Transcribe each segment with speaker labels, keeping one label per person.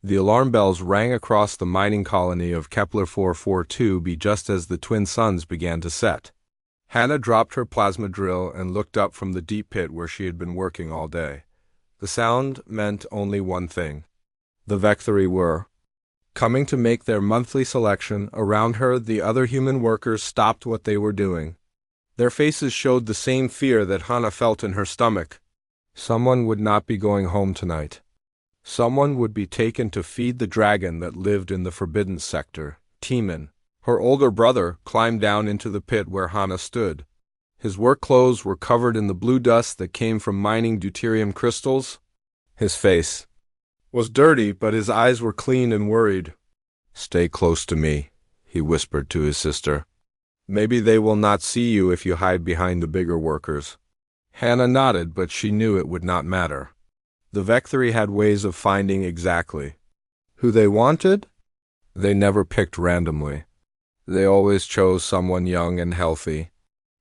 Speaker 1: The alarm bells rang across the mining colony of Kepler 442b just as the twin suns began to set. Hannah dropped her plasma drill and looked up from the deep pit where she had been working all day. The sound meant only one thing. The Vectri were coming to make their monthly selection. Around her, the other human workers stopped what they were doing. Their faces showed the same fear that Hannah felt in her stomach. Someone would not be going home tonight. Someone would be taken to feed the dragon that lived in the forbidden sector. Timon, her older brother, climbed down into the pit where Hannah stood. His work clothes were covered in the blue dust that came from mining deuterium crystals. His face was dirty, but his eyes were clean and worried. "Stay close to me," he whispered to his sister. "Maybe they will not see you if you hide behind the bigger workers." Hannah nodded, but she knew it would not matter. The Vectri had ways of finding exactly who they wanted. They never picked randomly. They always chose someone young and healthy,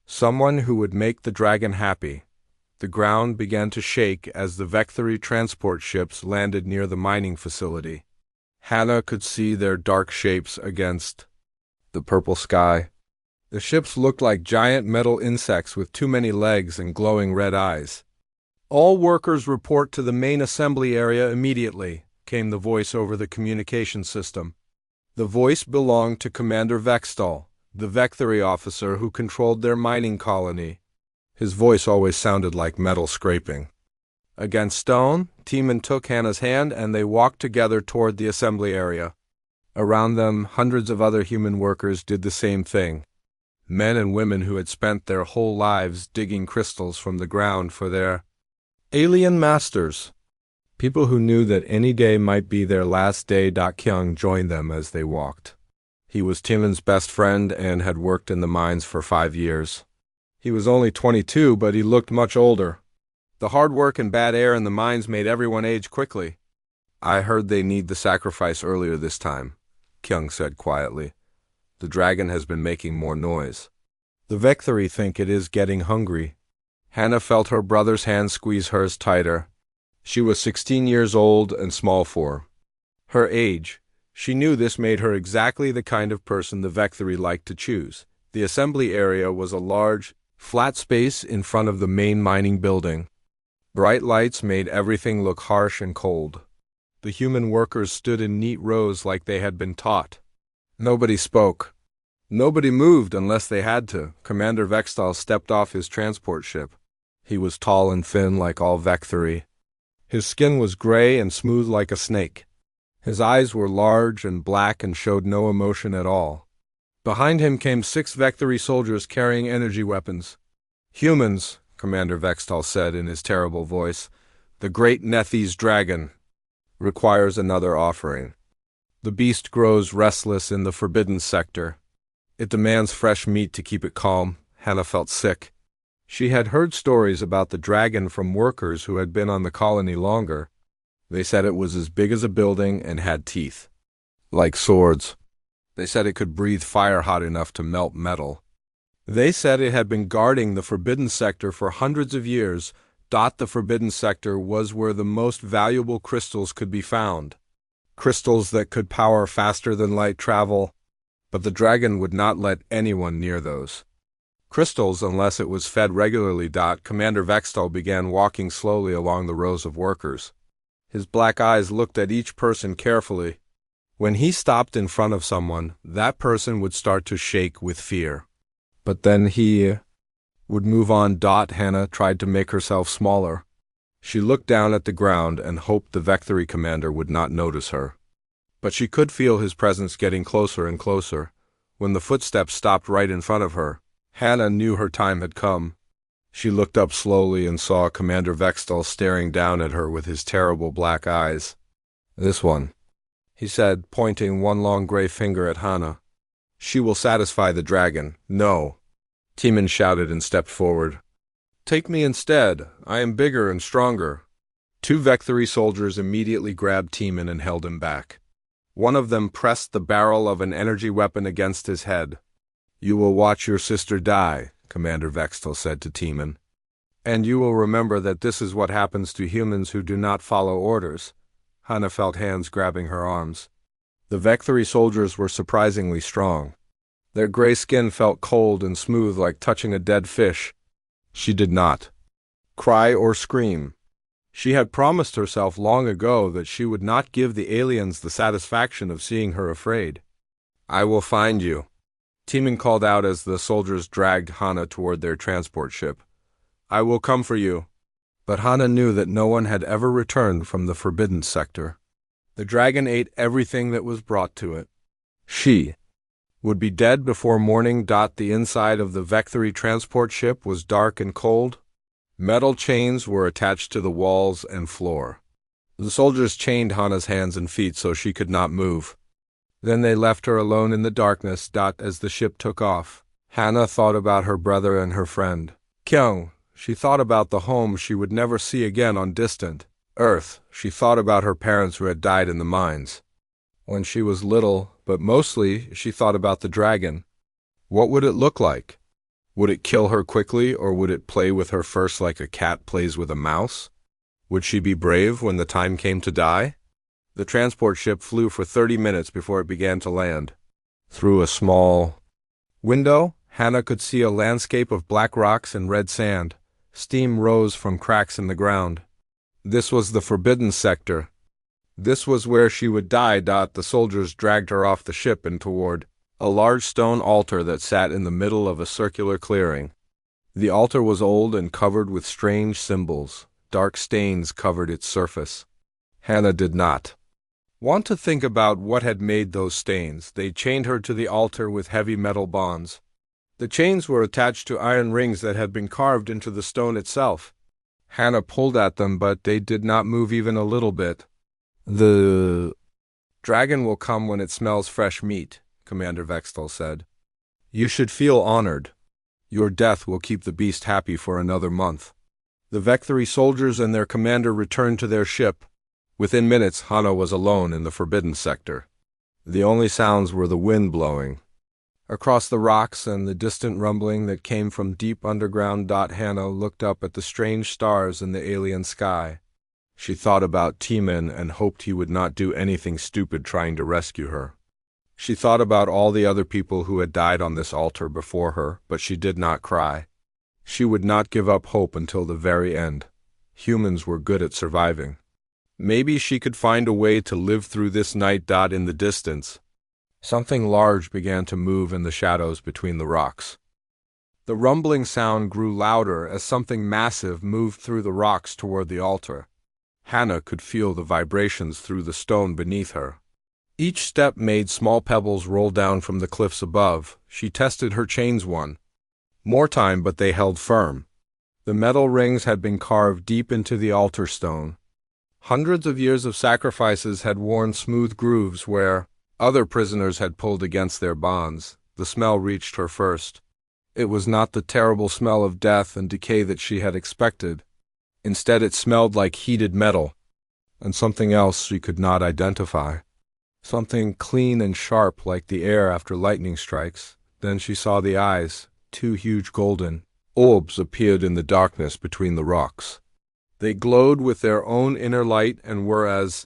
Speaker 1: someone who would make the dragon happy. The ground began to shake as the Vectri transport ships landed near the mining facility. Hannah could see their dark shapes against the purple sky. The ships looked like giant metal insects with too many legs and glowing red eyes. "All workers report to the main assembly area immediately," came the voice over the communication system. The voice belonged to Commander Vextal, the Vectri officer who controlled their mining colony. His voice always sounded like metal scraping against stone. Timon took Hannah's hand and they walked together toward the assembly area. Around them, hundreds of other human workers did the same thing. Men and women who had spent their whole lives digging crystals from the ground for their alien masters. People who knew that any day might be their last day. Kyung joined them as they walked. He was Timon's best friend and had worked in the mines for 5 years. He was only 22, but he looked much older. The hard work and bad air in the mines made everyone age quickly. "I heard they need the sacrifice earlier this time," Kyung said quietly. "The dragon has been making more noise. The Vectri think it is getting hungry." Hannah felt her brother's hand squeeze hers tighter. She was 16 years old and small for her age. She knew this made her exactly the kind of person the Vectri liked to choose. The assembly area was a large, flat space in front of the main mining building. Bright lights made everything look harsh and cold. The human workers stood in neat rows like they had been taught. Nobody spoke. Nobody moved unless they had to. Commander Vextal stepped off his transport ship. He was tall and thin like all Vectri. His skin was gray and smooth like a snake. His eyes were large and black and showed no emotion at all. Behind him came 6 Vectri soldiers carrying energy weapons. "Humans," Commander Vextal said in his terrible voice, "the great Nethys dragon requires another offering. The beast grows restless in the forbidden sector. It demands fresh meat to keep it calm." Hannah felt sick. She had heard stories about the dragon from workers who had been on the colony longer. They said it was as big as a building and had teeth like swords. They said it could breathe fire hot enough to melt metal. They said it had been guarding the forbidden sector for hundreds of years. The forbidden sector was where the most valuable crystals could be found. Crystals that could power faster than light travel. But the dragon would not let anyone near those crystals unless it was fed regularly. Commander Vextal began walking slowly along the rows of workers. His black eyes looked at each person carefully. When he stopped in front of someone, that person would start to shake with fear. But then he would move on. Hannah tried to make herself smaller. She looked down at the ground and hoped the Vectri commander would not notice her. But she could feel his presence getting closer and closer. When the footsteps stopped right in front of her, Hannah knew her time had come. She looked up slowly and saw Commander Vextal staring down at her with his terrible black eyes. "This one," he said, pointing one long gray finger at Hannah. "She will satisfy the dragon." "No," Timon shouted and stepped forward. "Take me instead. I am bigger and stronger." 2 Vectri soldiers immediately grabbed Timon and held him back. One of them pressed the barrel of an energy weapon against his head. "You will watch your sister die," Commander Vextal said to Timon. "And you will remember that this is what happens to humans who do not follow orders." Hana felt hands grabbing her arms. The Vecthory soldiers were surprisingly strong. Their gray skin felt cold and smooth like touching a dead fish. She did not cry or scream. She had promised herself long ago that she would not give the aliens the satisfaction of seeing her afraid. "I will find you," Timin called out as the soldiers dragged Hana toward their transport ship. "I will come for you." But Hana knew that no one had ever returned from the Forbidden Sector. The dragon ate everything that was brought to it. She would be dead before morning. The inside of the Vecthory transport ship was dark and cold. Metal chains were attached to the walls and floor. The soldiers chained Hana's hands and feet so she could not move. Then they left her alone in the darkness. As the ship took off, Hana thought about her brother and her friend Kyung. She thought about the home she would never see again on distant Earth. She thought about her parents who had died in the mines when she was little, but mostly she thought about the dragon. What would it look like? Would it kill her quickly, or would it play with her first like a cat plays with a mouse? Would she be brave when the time came to die? The transport ship flew for 30 minutes before it began to land. Through a small window, Hana could see a landscape of black rocks and red sand. Steam rose from cracks in the ground. This was the Forbidden Sector. This was where she would die. The soldiers dragged her off the ship and toward a large stone altar that sat in the middle of a circular clearing. The altar was old and covered with strange symbols. Dark stains covered its surface. Hana did not want to think about what had made those stains. They chained her to the altar with heavy metal bonds. The chains were attached to iron rings that had been carved into the stone itself. Hana pulled at them, but they did not move even a little bit. "The dragon will come when it smells fresh meat," Commander Vextal said. "You should feel honored. Your death will keep the beast happy for another month." The Vecthory soldiers and their commander returned to their ship. Within minutes, Hana was alone in the Forbidden Sector. The only sounds were the wind blowing across the rocks and the distant rumbling that came from deep underground. Hana looked up at the strange stars in the alien sky. She thought about Timin and hoped he would not do anything stupid trying to rescue her. She thought about all the other people who had died on this altar before her, but she did not cry. She would not give up hope until the very end. Humans were good at surviving. Maybe she could find a way to live through this night. In the distance, something large began to move in the shadows between the rocks. The rumbling sound grew louder as something massive moved through the rocks toward the altar. Hana could feel the vibrations through the stone beneath her. Each step made small pebbles roll down from the cliffs above. She tested her chains one more time, but they held firm. The metal rings had been carved deep into the altar stone. Hundreds of years of sacrifices had worn smooth grooves where other prisoners had pulled against their bonds. The smell reached her first. It was not the terrible smell of death and decay that she had expected. Instead, it smelled like heated metal, and something else she could not identify. Something clean and sharp like the air after lightning strikes. Then she saw the eyes. Two huge golden orbs appeared in the darkness between the rocks. They glowed with their own inner light and were as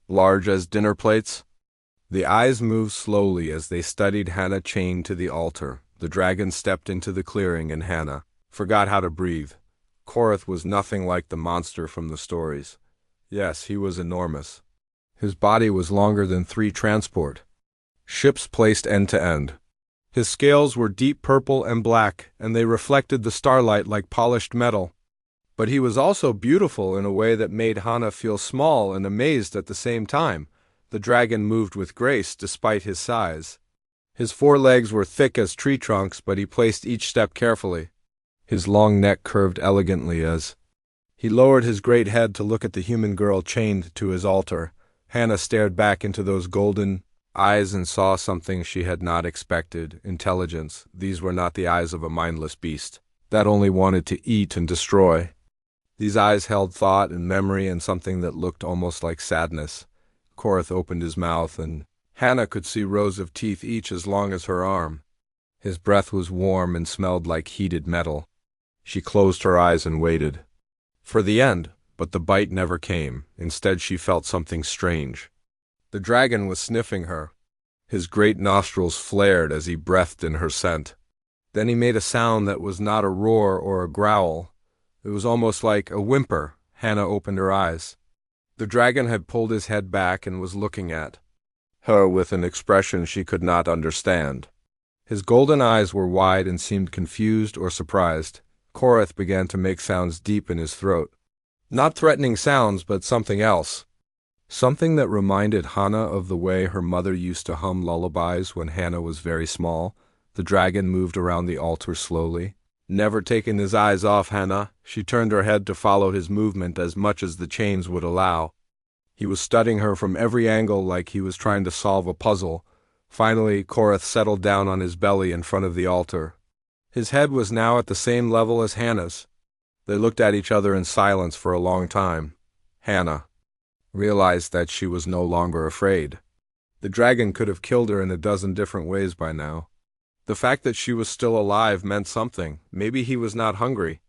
Speaker 1: large as dinner plates. The eyes moved slowly as they studied Hana chained to the altar. The dragon stepped into the clearing and Hana forgot how to breathe. Korath was nothing like the monster from the stories. Yes, he was enormous. His body was longer than 3 transport ships placed end to end. His scales were deep purple and black, and they reflected the starlight like polished metal. But he was also beautiful in a way that made Hana feel small and amazed at the same time. The dragon moved with grace despite his size. His 4 legs were thick as tree trunks, but he placed each step carefully. His long neck curved elegantly as he lowered his great head to look at the human girl chained to his altar. Hana stared back into those golden eyes and saw something she had not expected. Intelligence. These were not the eyes of a mindless beast that only wanted to eat and destroy. These eyes held thought and memory and something that looked almost like sadness. Korath opened his mouth, and Hana could see rows of teeth each as long as her arm. His breath was warm and smelled like heated metal. She closed her eyes and waited for the end, but the bite never came. Instead, she felt something strange. The dragon was sniffing her. His great nostrils flared as he breathed in her scent. Then he made a sound that was not a roar or a growl. It was almost like a whimper. Hannah opened her eyes. The dragon had pulled his head back and was looking at her with an expression she could not understand. His golden eyes were wide and seemed confused or surprised. Korath began to make sounds deep in his throat. Not threatening sounds, but something else. Something that reminded Hannah of the way her mother used to hum lullabies when Hannah was very small. The dragon moved around the altar slowly. Never taking his eyes off Hannah, she turned her head to follow his movement as much as the chains would allow. He was studying her from every angle like he was trying to solve a puzzle. Finally, Korath settled down on his belly in front of the altar. His head was now at the same level as Hannah's. They looked at each other in silence for a long time. Hannah realized that she was no longer afraid. The dragon could have killed her in a dozen different ways by now. The fact that she was still alive meant something. Maybe he was not hungry.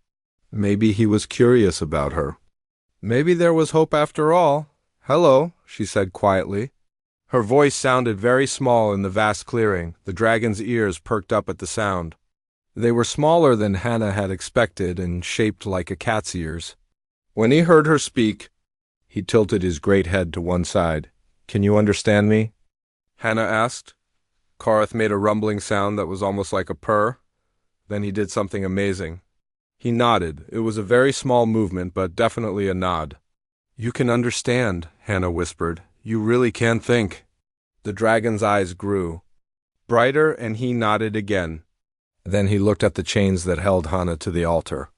Speaker 1: Maybe he was curious about her. Maybe there was hope after all. "Hello," she said quietly. Her voice sounded very small in the vast clearing. The dragon's ears perked up at the sound. They were smaller than Hannah had expected and shaped like a cat's ears. When he heard her speak, he tilted his great head to one side. "Can you understand me?" Hannah asked. Korath made a rumbling sound that was almost like a purr. Then he did something amazing. He nodded. It was a very small movement, but definitely a nod. "You can understand," Hannah whispered. "You really can think." The dragon's eyes grew brighter, and he nodded again. Then he looked at the chains that held Hannah to the altar.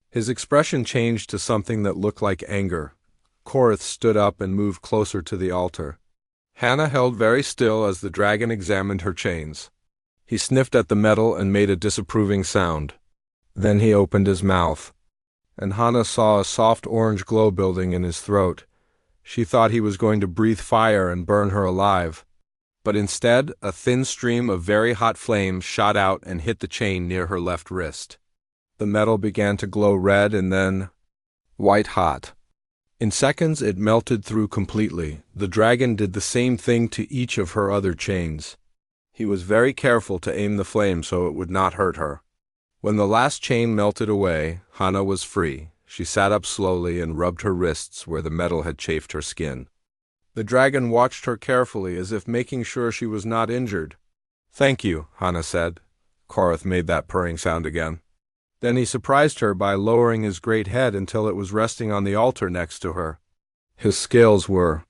Speaker 1: His expression changed to something that looked like anger. Korath stood up and moved closer to the altar. Hannah held very still as the dragon examined her chains. He sniffed at the metal and made a disapproving sound. Then he opened his mouth, and Hannah saw a soft orange glow building in his throat. She thought he was going to breathe fire and burn her alive. But instead, a thin stream of very hot flames shot out and hit the chain near her left wrist. The metal began to glow red and then white hot. In seconds, it melted through completely. The dragon did the same thing to each of her other chains. He was very careful to aim the flame so it would not hurt her. When the last chain melted away, Hannah was free. She sat up slowly and rubbed her wrists where the metal had chafed her skin. The dragon watched her carefully, as if making sure she was not injured. "Thank you," Hannah said. Korath made that purring sound again. Then he surprised her by lowering his great head until it was resting on the altar next to her. His scales were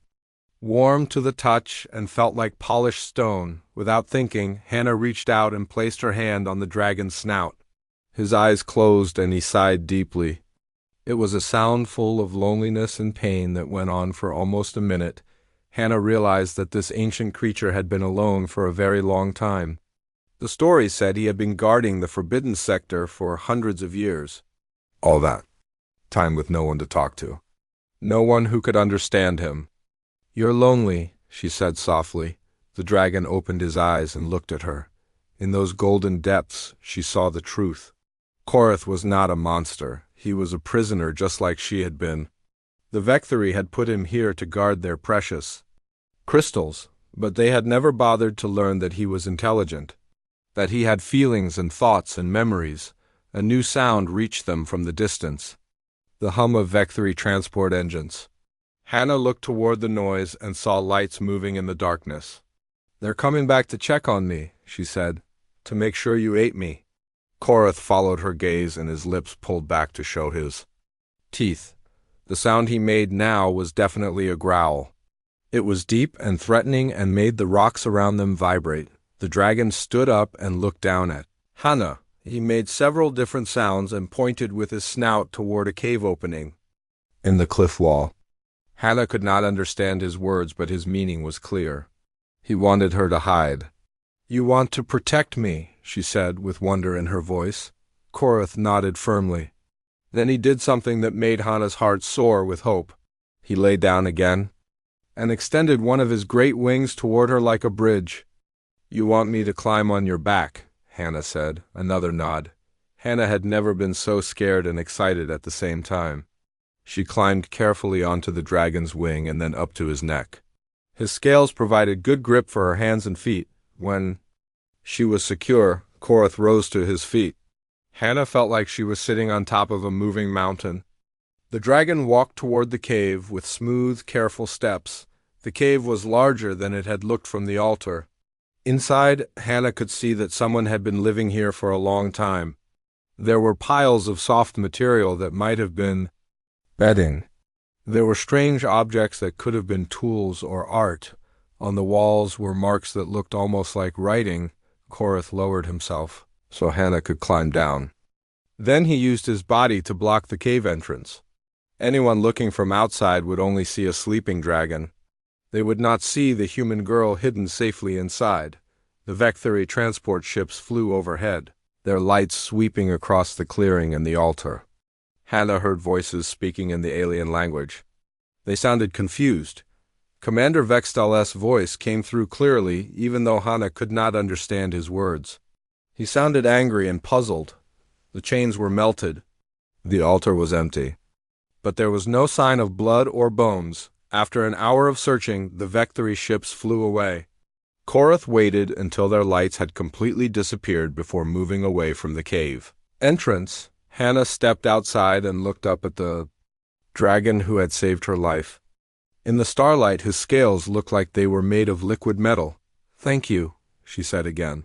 Speaker 1: warm to the touch and felt like polished stone. Without thinking, Hannah reached out and placed her hand on the dragon's snout. His eyes closed and he sighed deeply. It was a sound full of loneliness and pain that went on for almost a minute. Hannah realized that this ancient creature had been alone for a very long time. The story said he had been guarding the forbidden sector for hundreds of years. All that time with no one to talk to. No one who could understand him. "You're lonely," she said softly. The dragon opened his eyes and looked at her. In those golden depths, she saw the truth. Korath was not a monster. He was a prisoner just like she had been. The Vectari had put him here to guard their precious crystals, but they had never bothered to learn that he was intelligent, that he had feelings and thoughts and memories. A new sound reached them from the distance. The hum of Vectari transport engines. Hannah looked toward the noise and saw lights moving in the darkness. "They're coming back to check on me," she said, "to make sure you ate me." Korath followed her gaze and his lips pulled back to show his teeth. The sound he made now was definitely a growl. It was deep and threatening and made the rocks around them vibrate. The dragon stood up and looked down at Hannah. He made several different sounds and pointed with his snout toward a cave opening in the cliff wall. Hannah could not understand his words, but his meaning was clear. He wanted her to hide. "You want to protect me," she said with wonder in her voice. Korath nodded firmly. Then he did something that made Hannah's heart soar with hope. He lay down again and extended one of his great wings toward her like a bridge. "You want me to climb on your back," Hannah said. Another nod. Hannah had never been so scared and excited at the same time. She climbed carefully onto the dragon's wing and then up to his neck. His scales provided good grip for her hands and feet. When she was secure, Korath rose to his feet. Hannah felt like she was sitting on top of a moving mountain. The dragon walked toward the cave with smooth, careful steps. The cave was larger than it had looked from the altar. Inside, Hannah could see that someone had been living here for a long time. There were piles of soft material that might have been bedding. There were strange objects that could have been tools or art. On the walls were marks that looked almost like writing. Korath lowered himself so Hannah could climb down. Then he used his body to block the cave entrance. Anyone looking from outside would only see a sleeping dragon. They would not see the human girl hidden safely inside. The Vecthury transport ships flew overhead, their lights sweeping across the clearing and the altar. Hannah heard voices speaking in the alien language. They sounded confused. Commander Vextal's voice came through clearly, even though Hannah could not understand his words. He sounded angry and puzzled. The chains were melted. The altar was empty. But there was no sign of blood or bones. After an hour of searching, the Vecthury ships flew away. Korath waited until their lights had completely disappeared before moving away from the cave entrance. Hannah stepped outside and looked up at the dragon who had saved her life. In the starlight, his scales looked like they were made of liquid metal. "Thank you," she said again.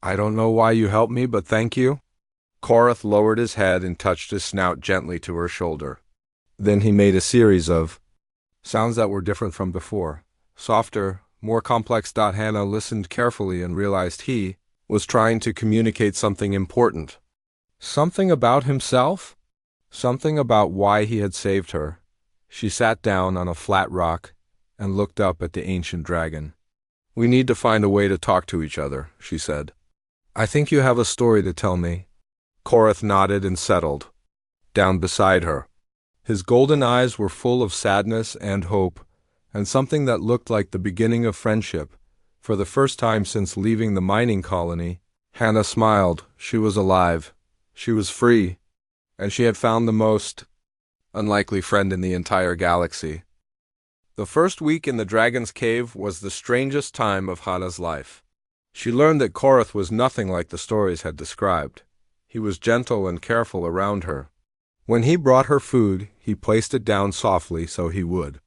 Speaker 1: "I don't know why you helped me, but thank you." Korath lowered his head and touched his snout gently to her shoulder. Then he made a series of sounds that were different from before, softer, more complex. Hannah listened carefully and realized he was trying to communicate something important. Something about himself? Something about why he had saved her. She sat down on a flat rock and looked up at the ancient dragon. "We need to find a way to talk to each other," she said. "I think you have a story to tell me." Korath nodded and settled down beside her. His golden eyes were full of sadness and hope, and something that looked like the beginning of friendship. For the first time since leaving the mining colony, Hannah smiled. She was alive. She was free. And she had found the most unlikely friend in the entire galaxy. The first week in the Dragon's Cave was the strangest time of Hannah's life. She learned that Korath was nothing like the stories had described. He was gentle and careful around her. When he brought her food, he placed it down softly so he would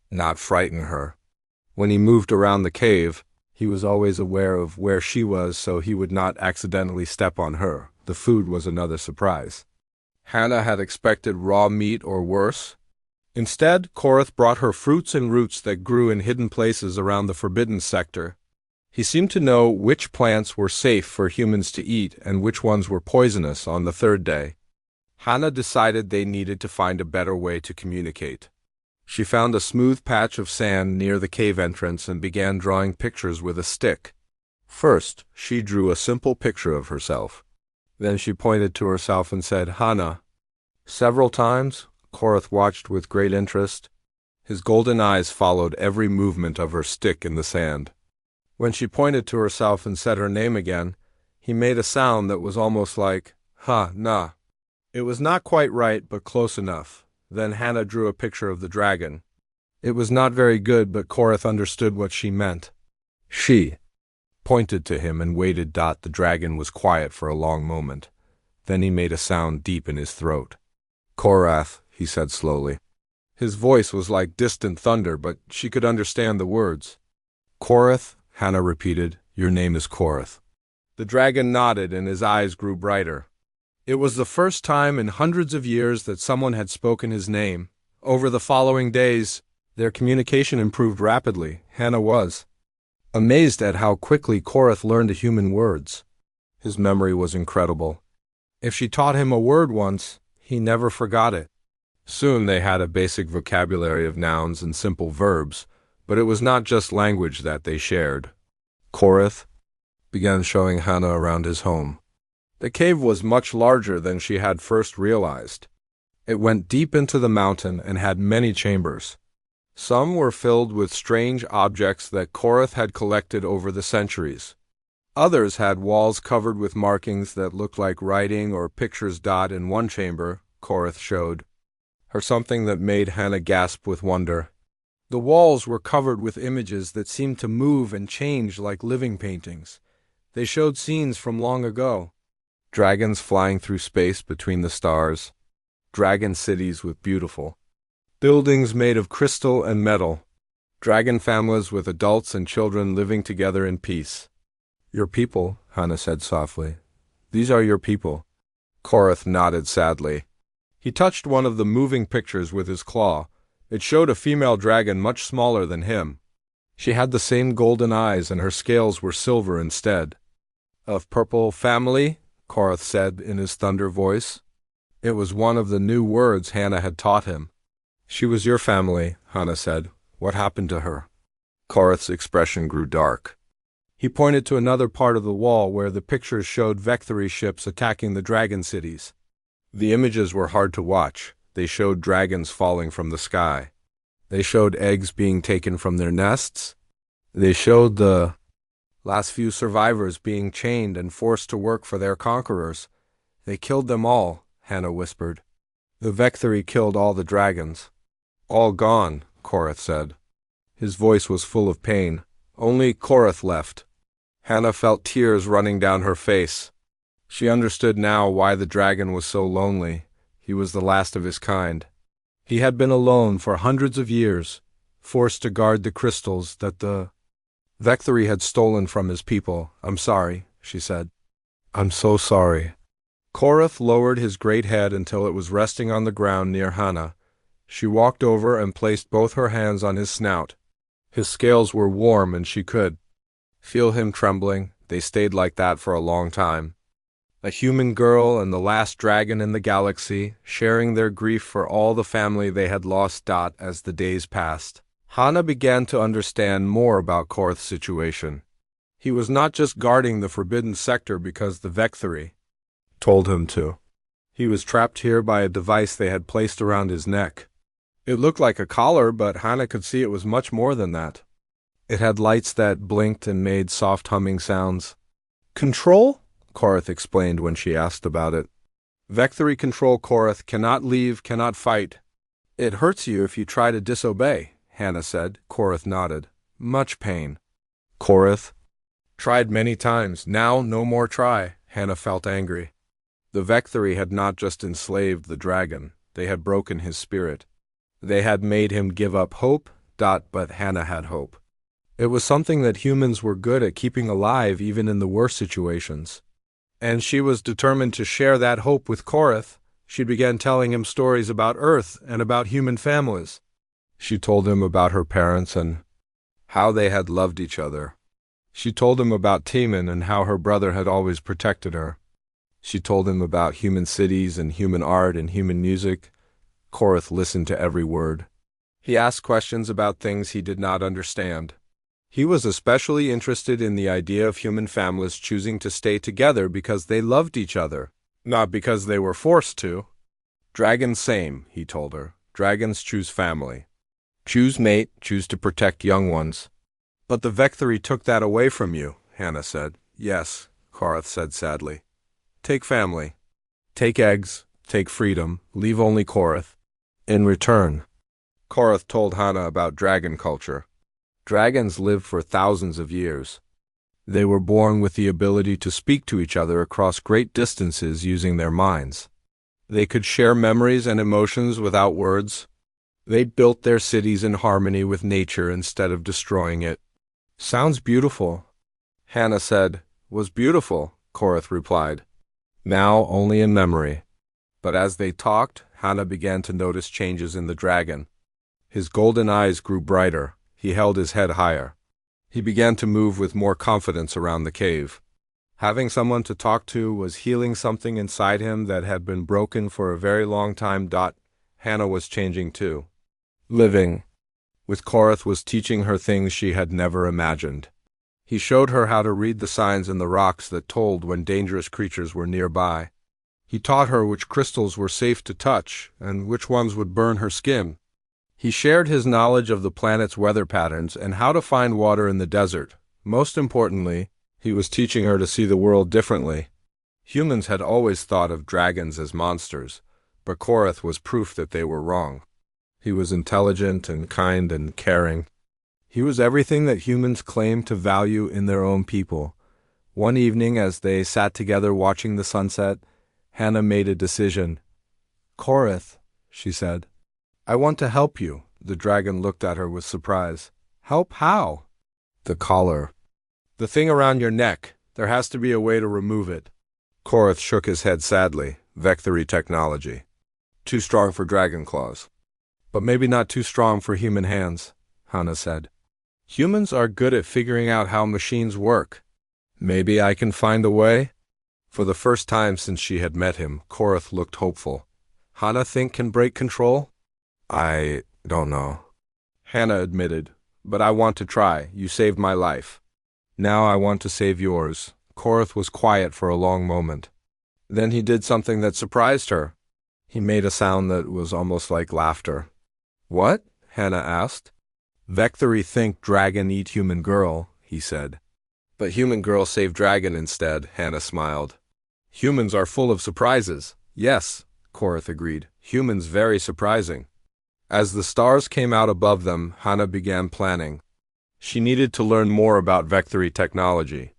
Speaker 1: not frighten her. When he moved around the cave, he was always aware of where she was so he would not accidentally step on her. The food was another surprise. Hannah had expected raw meat or worse. Instead, Korath brought her fruits and roots that grew in hidden places around the Forbidden Sector. He seemed to know which plants were safe for humans to eat and which ones were poisonous. On the third day, Hannah decided they needed to find a better way to communicate. She found a smooth patch of sand near the cave entrance and began drawing pictures with a stick. First, she drew a simple picture of herself. Then she pointed to herself and said, "Hannah." Several times, Korath watched with great interest. His golden eyes followed every movement of her stick in the sand. When she pointed to herself and said her name again, he made a sound that was almost like, "Ha-na." It was not quite right, but close enough. Then Hannah drew a picture of the dragon. It was not very good, but Korath understood what she meant. She pointed to him and waited. The dragon was quiet for a long moment. Then he made a sound deep in his throat. "Korath," he said slowly. His voice was like distant thunder, but she could understand the words. "Korath," Hannah repeated. "Your name is Korath." The dragon nodded and his eyes grew brighter. It was the first time in hundreds of years that someone had spoken his name. Over the following days, their communication improved rapidly. Hannah was amazed at how quickly Korath learned the human words. His memory was incredible. If she taught him a word once, he never forgot it. Soon they had a basic vocabulary of nouns and simple verbs, but it was not just language that they shared. Korath began showing Hannah around his home. The cave was much larger than she had first realized. It went deep into the mountain and had many chambers. Some were filled with strange objects that Korath had collected over the centuries. Others had walls covered with markings that looked like writing or pictures. In one chamber, Korath showed or something that made Hannah gasp with wonder. The walls were covered with images that seemed to move and change like living paintings. They showed scenes from long ago. Dragons flying through space between the stars. Dragon cities with beautiful buildings made of crystal and metal. Dragon families with adults and children living together in peace. Your people, Hannah said softly. These are your people. Korath nodded sadly. He touched one of the moving pictures with his claw. It showed a female dragon much smaller than him. She had the same golden eyes and her scales were silver instead. Of purple family, Korath said in his thunder voice. It was one of the new words Hannah had taught him. She was your family, Hannah said. What happened to her? Korath's expression grew dark. He pointed to another part of the wall where the pictures showed Vecthory ships attacking the dragon cities. The images were hard to watch. They showed dragons falling from the sky. They showed eggs being taken from their nests. They showed the last few survivors being chained and forced to work for their conquerors. They killed them all, Hannah whispered. The Vecthory killed all the dragons. All gone, Korath said. His voice was full of pain. Only Korath left. Hannah felt tears running down her face. She understood now why the dragon was so lonely. He was the last of his kind. He had been alone for hundreds of years, forced to guard the crystals that the Vecthory had stolen from his people. I'm sorry, she said. I'm so sorry. Korath lowered his great head until it was resting on the ground near Hannah. She walked over and placed both her hands on his snout. His scales were warm and she could feel him trembling. They stayed like that for a long time. A human girl and the last dragon in the galaxy, sharing their grief for all the family they had lost. As the days passed, Hannah began to understand more about Korath's situation. He was not just guarding the forbidden sector because the Vecthory told him to. He was trapped here by a device they had placed around his neck. It looked like a collar, but Hannah could see it was much more than that. It had lights that blinked and made soft humming sounds. Control? Korath explained when she asked about it. Vecthory control, Korath, cannot leave, cannot fight. It hurts you if you try to disobey, Hannah said. Korath nodded. Much pain. Korath tried many times. Now no more try. Hannah felt angry. The Vecthory had not just enslaved the dragon. They had broken his spirit. They had made him give up hope. But Hannah had hope. It was something that humans were good at keeping alive even in the worst situations. And she was determined to share that hope with Korath. She began telling him stories about Earth and about human families. She told him about her parents and how they had loved each other. She told him about Timon and how her brother had always protected her. She told him about human cities and human art and human music. Korath listened to every word. He asked questions about things he did not understand. He was especially interested in the idea of human families choosing to stay together because they loved each other, not because they were forced to. Dragons same, he told her. Dragons choose family. Choose mate, choose to protect young ones. But the Vecthory took that away from you, Hannah said. Yes, Korath said sadly. Take family. Take eggs. Take freedom. Leave only Korath. In return, Korath told Hannah about dragon culture. Dragons lived for thousands of years. They were born with the ability to speak to each other across great distances using their minds. They could share memories and emotions without words. They built their cities in harmony with nature instead of destroying it. Sounds beautiful, Hannah said. Was beautiful, Korath replied. Now only in memory. But as they talked, Hannah began to notice changes in the dragon. His golden eyes grew brighter. He held his head higher. He began to move with more confidence around the cave. Having someone to talk to was healing something inside him that had been broken for a very long time. Hannah was changing too. Living with Korath was teaching her things she had never imagined. He showed her how to read the signs in the rocks that told when dangerous creatures were nearby. He taught her which crystals were safe to touch and which ones would burn her skin. He shared his knowledge of the planet's weather patterns and how to find water in the desert. Most importantly, he was teaching her to see the world differently. Humans had always thought of dragons as monsters, But Korath was proof that they were wrong. He was intelligent and kind and caring. He was everything that humans claim to value in their own people. One evening, as they sat together watching the sunset, Hannah made a decision. "Korath," she said, "I want to help you." The dragon looked at her with surprise. "Help how?" "The collar. The thing around your neck. There has to be a way to remove it." Korath shook his head sadly. Vectory technology. Too strong for dragon claws. "But maybe not too strong for human hands," Hannah said. "Humans are good at figuring out how machines work. Maybe I can find a way?" For the first time since she had met him, Korath looked hopeful. "Hannah think can break control?" "I don't know," Hannah admitted. "But I want to try. You saved my life. Now I want to save yours." Korath was quiet for a long moment. Then he did something that surprised her. He made a sound that was almost like laughter. "What?" Hannah asked. "Vectory think dragon eat human girl," he said. "But human girl save dragon instead," Hannah smiled. "Humans are full of surprises." "Yes," Korath agreed. "Humans very surprising." As the stars came out above them, Hannah began planning. She needed to learn more about Vectory technology.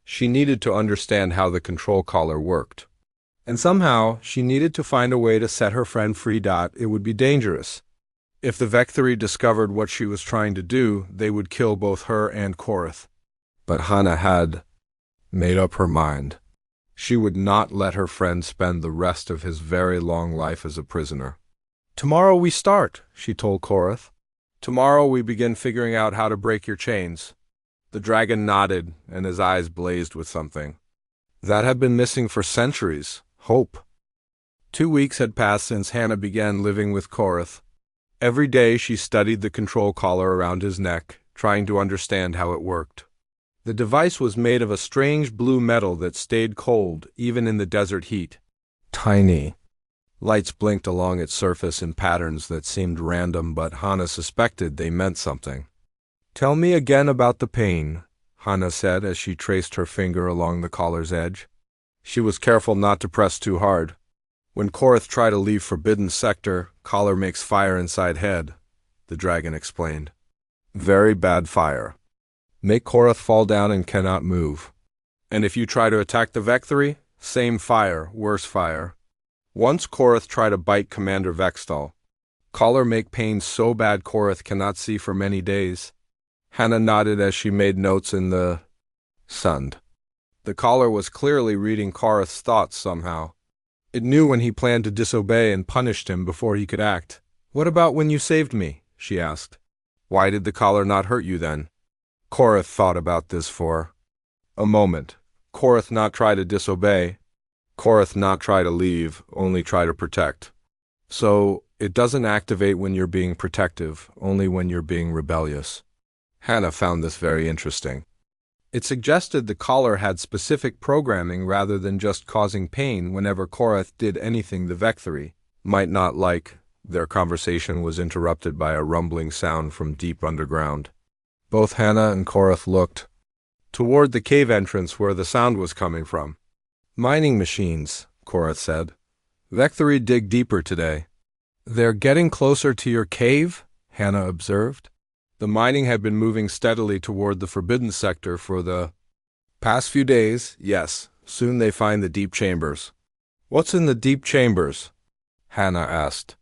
Speaker 1: She needed to understand how the control collar worked. And somehow, she needed to find a way to set her friend free. It would be dangerous. If the Vectory discovered what she was trying to do, they would kill both her and Korath. But Hannah had made up her mind. She would not let her friend spend the rest of his very long life as a prisoner. "Tomorrow we start," she told Korath. "Tomorrow we begin figuring out how to break your chains." The dragon nodded, and his eyes blazed with something that had been missing for centuries: hope. 2 weeks had passed since Hannah began living with Korath. Every day she studied the control collar around his neck, trying to understand how it worked. The device was made of a strange blue metal that stayed cold, even in the desert heat. Tiny lights blinked along its surface in patterns that seemed random, but Hannah suspected they meant something. "Tell me again about the pain," Hannah said as she traced her finger along the collar's edge. She was careful not to press too hard. "When Korath tried to leave Forbidden Sector, collar makes fire inside head," the dragon explained. "Very bad fire. Make Korath fall down and cannot move. And if you try to attack the Vectory, same fire, worse fire. Once Korath tried to bite Commander Vextal. Collar make pain so bad Korath cannot see for many days." Hannah nodded as she made notes in the sund. The collar was clearly reading Korath's thoughts somehow. It knew when he planned to disobey and punished him before he could act. "What about when you saved me?" she asked. "Why did the collar not hurt you then?" Korath thought about this for a moment. Korath not try to disobey. Korath not try to leave, only try to protect. So, it doesn't activate when you're being protective, only when you're being rebellious. Hannah found this very interesting. It suggested the collar had specific programming rather than just causing pain whenever Korath did anything the Vectory might not like. Their conversation was interrupted by a rumbling sound from deep underground. Both Hannah and Korath looked toward the cave entrance where the sound was coming from. "Mining machines," Korath said. "Vectory dig deeper today." "They're getting closer to your cave?" Hannah observed. The mining had been moving steadily toward the Forbidden Sector for the past few days. "Yes, soon they find the deep chambers." "What's in the deep chambers?" Hannah asked.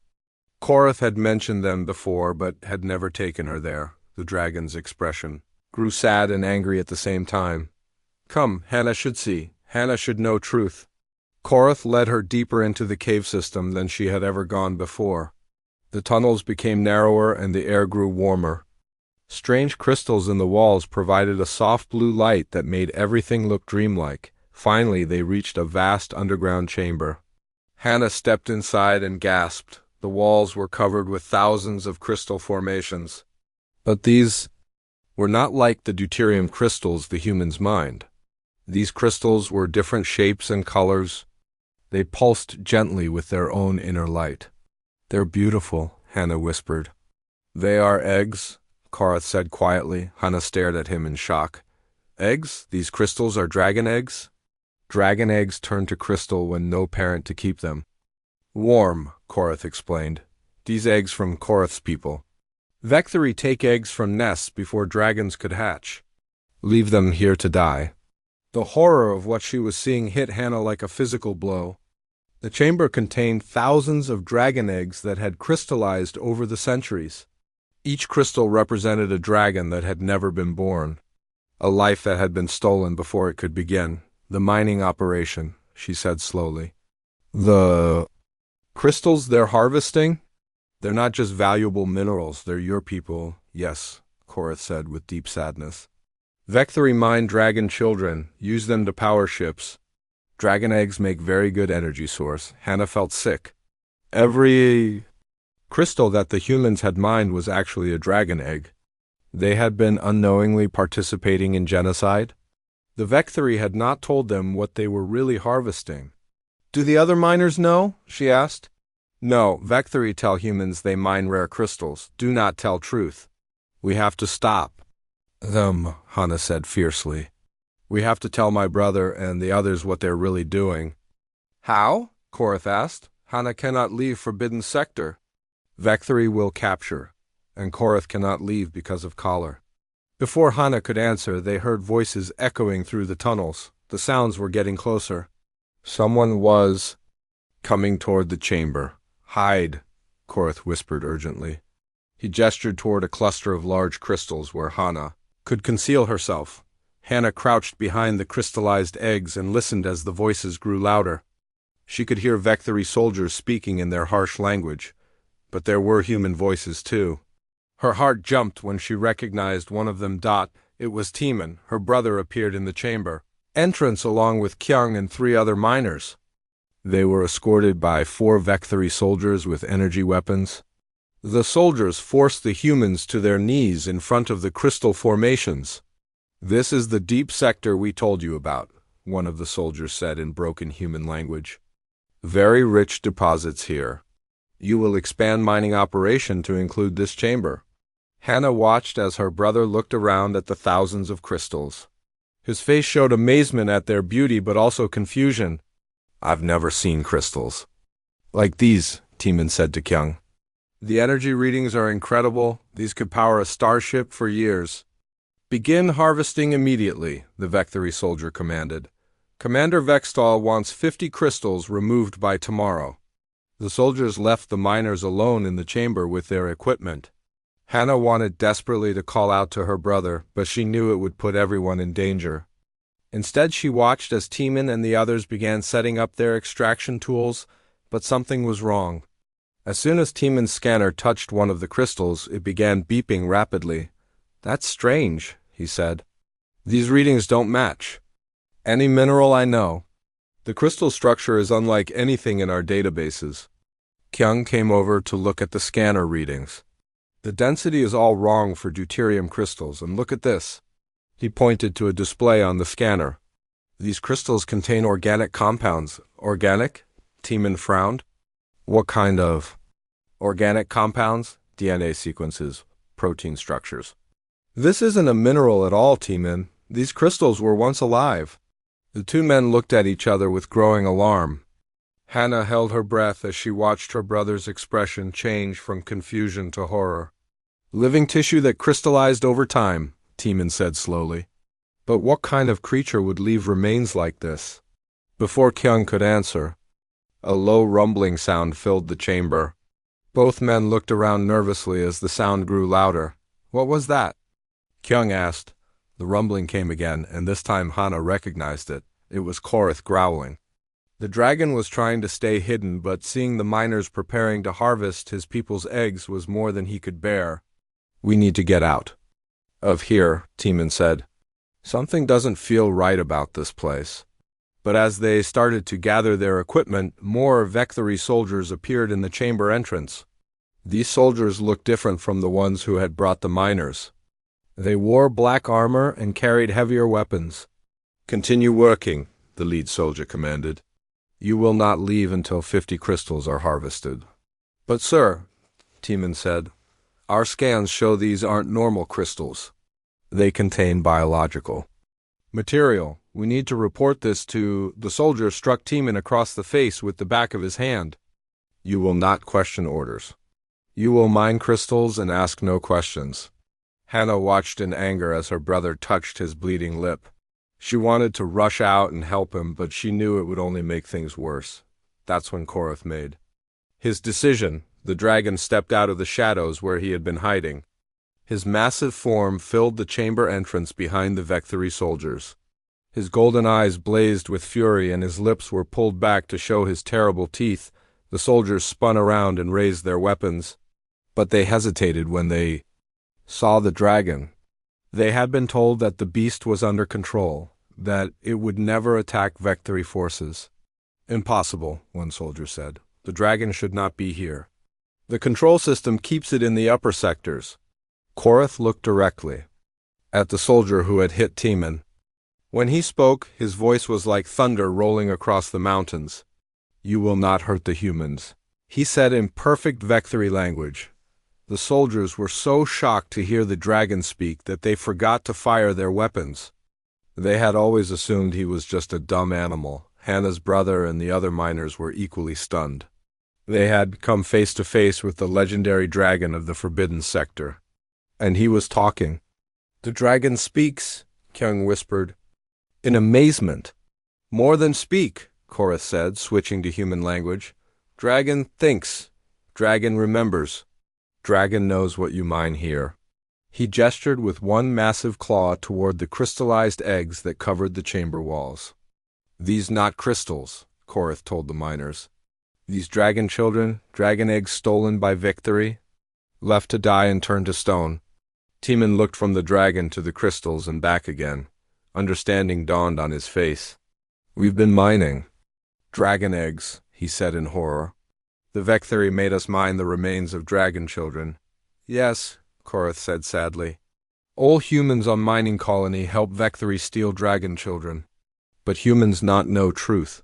Speaker 1: Korath had mentioned them before, but had never taken her there. The dragon's expression grew sad and angry at the same time. "Come, Hannah should see. Hannah should know truth." Korath led her deeper into the cave system than she had ever gone before. The tunnels became narrower and the air grew warmer. Strange crystals in the walls provided a soft blue light that made everything look dreamlike. Finally, they reached a vast underground chamber. Hannah stepped inside and gasped. The walls were covered with thousands of crystal formations. But these were not like the deuterium crystals the humans mined. These crystals were different shapes and colors. They pulsed gently with their own inner light. "They're beautiful," Hannah whispered. "They are eggs," Korath said quietly. Hannah stared at him in shock. "Eggs? These crystals are dragon eggs?" "Dragon eggs turn to crystal when no parent to keep them." Warm, Korath explained. These eggs from Korath's people. Vectari take eggs from nests before dragons could hatch. Leave them here to die. The horror of what she was seeing hit Hannah like a physical blow. The chamber contained thousands of dragon eggs that had crystallized over the centuries. Each crystal represented a dragon that had never been born. A life that had been stolen before it could begin. The mining operation, she said slowly. The crystals they're harvesting? They're not just valuable minerals, they're your people, yes, Korath said with deep sadness. Vectari mined dragon children, use them to power ships. Dragon eggs make very good energy source. Hannah felt sick. Every crystal that the humans had mined was actually a dragon egg. They had been unknowingly participating in genocide. The Vectari had not told them what they were really harvesting. Do the other miners know? She asked. No, Vectari tell humans they mine rare crystals. Do not tell truth. We have to stop them, Hannah said fiercely. We have to tell my brother and the others what they're really doing. How? Korath asked. Hannah cannot leave Forbidden Sector. Vectari will capture, and Korath cannot leave because of Collar. Before Hannah could answer, they heard voices echoing through the tunnels. The sounds were getting closer. Someone was coming toward the chamber. Hide, Korath whispered urgently. He gestured toward a cluster of large crystals where Hannah could conceal herself. Hannah crouched behind the crystallized eggs and listened as the voices grew louder. She could hear Vectari soldiers speaking in their harsh language, but there were human voices too. Her heart jumped when she recognized one of them. It was Timon, her brother, appeared in the chamber entrance along with Kyung and 3 other miners. They were escorted by 4 Vectari soldiers with energy weapons. The soldiers forced the humans to their knees in front of the crystal formations. This is the deep sector we told you about, one of the soldiers said in broken human language. Very rich deposits here. You will expand mining operation to include this chamber. Hannah watched as her brother looked around at the thousands of crystals. His face showed amazement at their beauty but also confusion. I've never seen crystals like these, Timon said to Kyung. The energy readings are incredible. These could power a starship for years. Begin harvesting immediately, the Vectari soldier commanded. Commander Vextal wants 50 crystals removed by tomorrow. The soldiers left the miners alone in the chamber with their equipment. Hannah wanted desperately to call out to her brother, but she knew it would put everyone in danger. Instead, she watched as Timon and the others began setting up their extraction tools, but something was wrong. As soon as Timon's scanner touched one of the crystals, it began beeping rapidly. That's strange, he said. These readings don't match any mineral I know. The crystal structure is unlike anything in our databases. Kyung came over to look at the scanner readings. The density is all wrong for deuterium crystals, and look at this. He pointed to a display on the scanner. These crystals contain organic compounds. Organic? Timon frowned. What kind of organic compounds? DNA sequences, protein structures. This isn't a mineral at all, Timon. These crystals were once alive. The 2 men looked at each other with growing alarm. Hannah held her breath as she watched her brother's expression change from confusion to horror. Living tissue that crystallized over time, Timon said slowly. But what kind of creature would leave remains like this? Before Kyung could answer, a low rumbling sound filled the chamber. Both men looked around nervously as the sound grew louder. What was that? Kyung asked. The rumbling came again, and this time Hannah recognized it. It was Korath growling. The dragon was trying to stay hidden, but seeing the miners preparing to harvest his people's eggs was more than he could bear. We need to get out of here, Timon said. Something doesn't feel right about this place. But as they started to gather their equipment, more Vectari soldiers appeared in the chamber entrance. These soldiers looked different from the ones who had brought the miners. They wore black armor and carried heavier weapons. Continue working, the lead soldier commanded. You will not leave until 50 crystals are harvested. But sir, Timon said, our scans show these aren't normal crystals. They contain biological material. We need to report this to... The soldier struck Timon across the face with the back of his hand. You will not question orders. You will mine crystals and ask no questions. Hannah watched in anger as her brother touched his bleeding lip. She wanted to rush out and help him, but she knew it would only make things worse. That's when Korath made his decision. The dragon stepped out of the shadows where he had been hiding. His massive form filled the chamber entrance behind the Vecthory soldiers. His golden eyes blazed with fury and his lips were pulled back to show his terrible teeth. The soldiers spun around and raised their weapons, but they hesitated when they saw the dragon. They had been told that the beast was under control, that it would never attack Vecthory forces. Impossible, one soldier said. The dragon should not be here. The control system keeps it in the upper sectors. Korath looked directly at the soldier who had hit Timon. When he spoke, his voice was like thunder rolling across the mountains. You will not hurt the humans, he said in perfect Vecthory language. The soldiers were so shocked to hear the dragon speak that they forgot to fire their weapons. They had always assumed he was just a dumb animal. Hannah's brother and the other miners were equally stunned. They had come face to face with the legendary dragon of the Forbidden Sector. And he was talking. The dragon speaks, Kyung whispered. In amazement. More than speak, Korath said, switching to human language. Dragon thinks. Dragon remembers. Dragon knows what you mine here. He gestured with one massive claw toward the crystallized eggs that covered the chamber walls. These not crystals, Korath told the miners. These dragon children, dragon eggs stolen by Vecthory, left to die and turned to stone. Timon looked from the dragon to the crystals and back again. Understanding dawned on his face. We've been mining dragon eggs, he said in horror. The Vecthory made us mine the remains of dragon children. Yes, Korath said sadly. All humans on mining colony help Vecthory steal dragon children. But humans not know truth.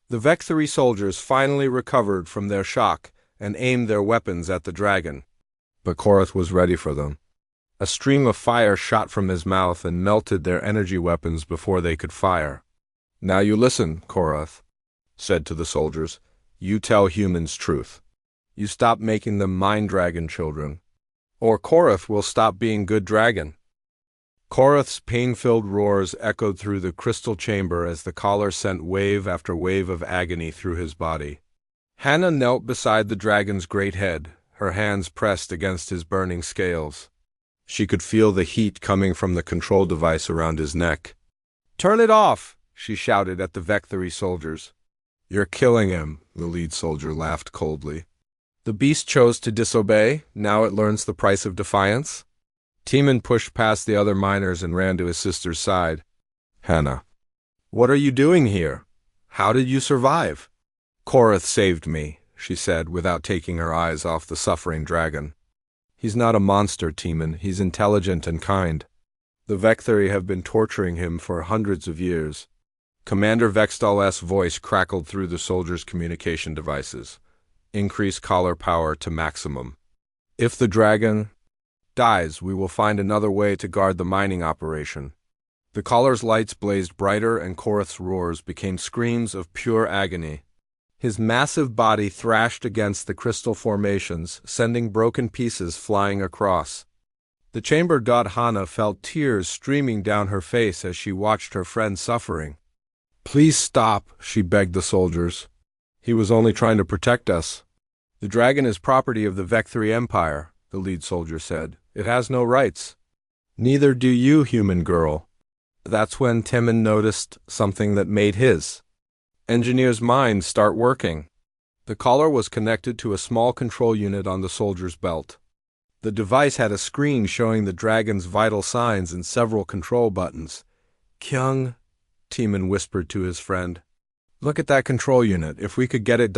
Speaker 1: The Vecthory soldiers finally recovered from their shock and aimed their weapons at the dragon. But Korath was ready for them. A stream of fire shot from his mouth and melted their energy weapons before they could fire. Now you listen, Korath said to the soldiers. You tell humans truth. You stop making them mine dragon children, or Korath will stop being good dragon. Korath's pain-filled roars echoed through the crystal chamber as the collar sent wave after wave of agony through his body. Hannah knelt beside the dragon's great head, her hands pressed against his burning scales. She could feel the heat coming from the control device around his neck. Turn it off, she shouted at the Vecthory soldiers. You're killing him, the lead soldier laughed coldly. The beast chose to disobey, now it learns the price of defiance. Timon pushed past the other miners and ran to his sister's side. Hannah, what are you doing here? How did you survive? Korath saved me, she said, without taking her eyes off the suffering dragon. He's not a monster, Timon. He's intelligent and kind. The Vecthory have been torturing him for hundreds of years. Commander Vextal's voice crackled through the soldiers' communication devices. Increase collar power to maximum. If the dragon dies, we will find another way to guard the mining operation. The collar's lights blazed brighter and Korath's roars became screams of pure agony. His massive body thrashed against the crystal formations, sending broken pieces flying across. The chamber Hannah felt tears streaming down her face as she watched her friend suffering. Please stop, she begged the soldiers. He was only trying to protect us. The dragon is property of the Vecthory Empire, the lead soldier said. It has no rights. Neither do you, human girl. That's when Timon noticed something that made his engineer's mind start working. The collar was connected to a small control unit on the soldier's belt. The device had a screen showing the dragon's vital signs and several control buttons. Kyung, Timon whispered to his friend. Look at that control unit. If we could get it ...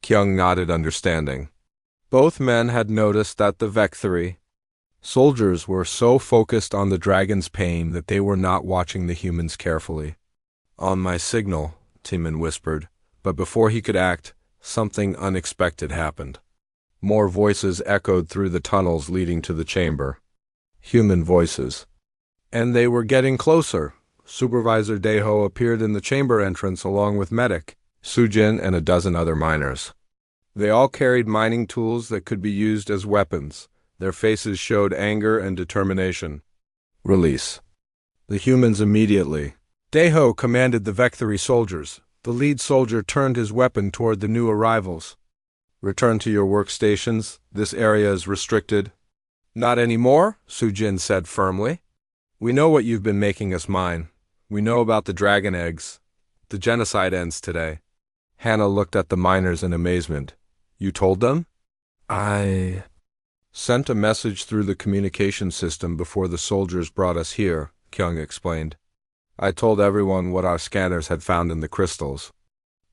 Speaker 1: Kyung nodded understanding. Both men had noticed that the Vecthory soldiers were so focused on the dragon's pain that they were not watching the humans carefully. On my signal, Timon whispered, but before he could act, something unexpected happened. More voices echoed through the tunnels leading to the chamber. Human voices. And they were getting closer. Supervisor Daeho appeared in the chamber entrance along with Medic, Sujin, and a dozen other miners. They all carried mining tools that could be used as weapons. Their faces showed anger and determination. Release the humans immediately. Deho commanded the Vecthory soldiers. The lead soldier turned his weapon toward the new arrivals. Return to your workstations. This area is restricted. Not anymore, Sujin said firmly. We know what you've been making us mine. We know about the dragon eggs. The genocide ends today. Hannah looked at the miners in amazement. You told them? I sent a message through the communication system before the soldiers brought us here, Kyung explained. I told everyone what our scanners had found in the crystals.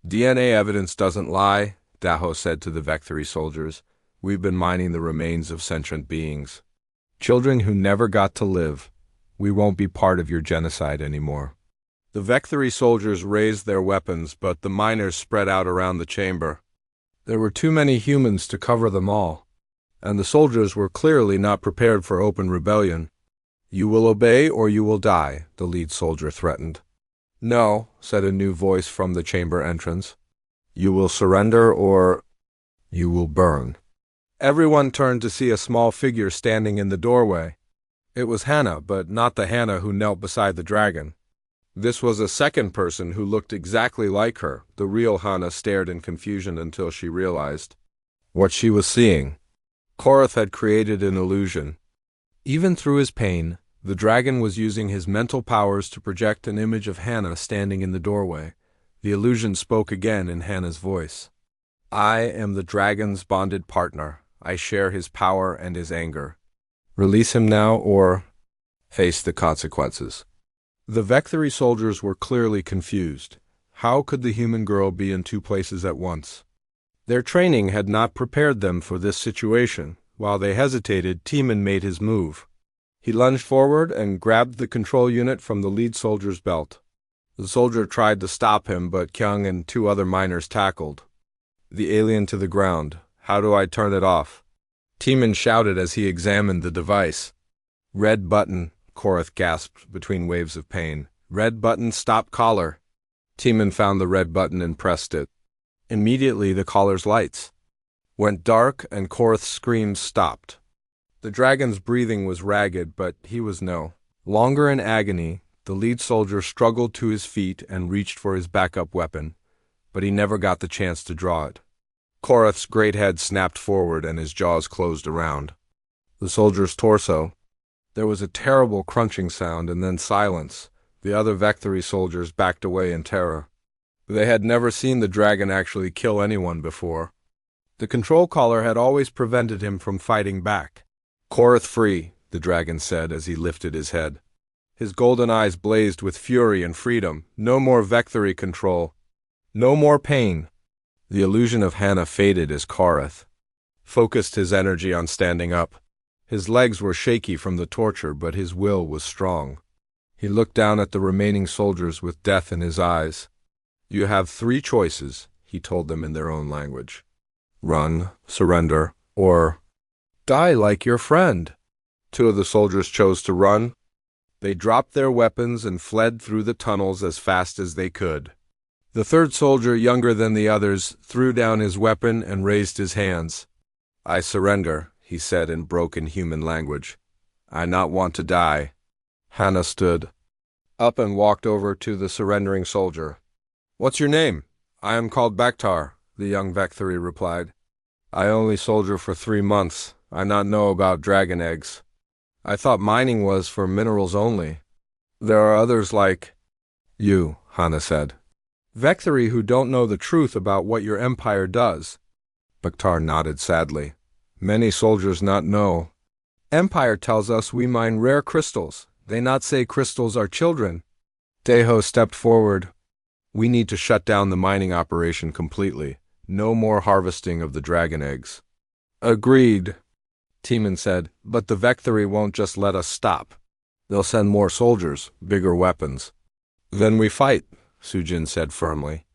Speaker 1: DNA evidence doesn't lie, Daho said to the Vecthory soldiers. We've been mining the remains of sentient beings. Children who never got to live. We won't be part of your genocide anymore. The Vecthory soldiers raised their weapons, but the miners spread out around the chamber. There were too many humans to cover them all, and the soldiers were clearly not prepared for open rebellion. You will obey or you will die, the lead soldier threatened. No, said a new voice from the chamber entrance. You will surrender or you will burn. Everyone turned to see a small figure standing in the doorway. It was Hannah, but not the Hannah who knelt beside the dragon. This was a second person who looked exactly like her. The real Hannah stared in confusion until she realized what she was seeing. Korath had created an illusion. Even through his pain, the dragon was using his mental powers to project an image of Hannah standing in the doorway. The illusion spoke again in Hannah's voice. I am the dragon's bonded partner. I share his power and his anger. Release him now or face the consequences. The Vecthory soldiers were clearly confused. How could the human girl be in two places at once? Their training had not prepared them for this situation. While they hesitated, Timon made his move. He lunged forward and grabbed the control unit from the lead soldier's belt. The soldier tried to stop him, but Kyung and two other miners tackled the alien to the ground. How do I turn it off? Timon shouted as he examined the device. Red button, Korath gasped between waves of pain. Red button, stop collar. Timon found the red button and pressed it. Immediately the collar's lights went dark and Korath's screams stopped. The dragon's breathing was ragged, but he was no longer in agony. The lead soldier struggled to his feet and reached for his backup weapon, but he never got the chance to draw it. Korath's great head snapped forward and his jaws closed around the soldier's torso. There was a terrible crunching sound and then silence. The other Vecthory soldiers backed away in terror. They had never seen the dragon actually kill anyone before. The control collar had always prevented him from fighting back. Korath free, the dragon said as he lifted his head. His golden eyes blazed with fury and freedom. No more Vecthory control. No more pain. The illusion of Hannah faded as Korath focused his energy on standing up. His legs were shaky from the torture, but his will was strong. He looked down at the remaining soldiers with death in his eyes. You have three choices, he told them in their own language. Run, surrender, or die like your friend. Two of the soldiers chose to run. They dropped their weapons and fled through the tunnels as fast as they could. The third soldier, younger than the others, threw down his weapon and raised his hands. I surrender, he said in broken human language. I not want to die. Hannah stood up and walked over to the surrendering soldier. What's your name? I am called Bakhtar, the young Vecthory replied. I only soldier for 3 months. I not know about dragon eggs. I thought mining was for minerals only. There are others like you, Hannah said. Vecthory who don't know the truth about what your empire does. Bakhtar nodded sadly. Many soldiers not know. Empire tells us we mine rare crystals. They not say crystals are children. Deho stepped forward. We need to shut down the mining operation completely. No more harvesting of the dragon eggs. Agreed, Timon said, but the Vecthory won't just let us stop. They'll send more soldiers, bigger weapons. Then we fight, Sujin said firmly.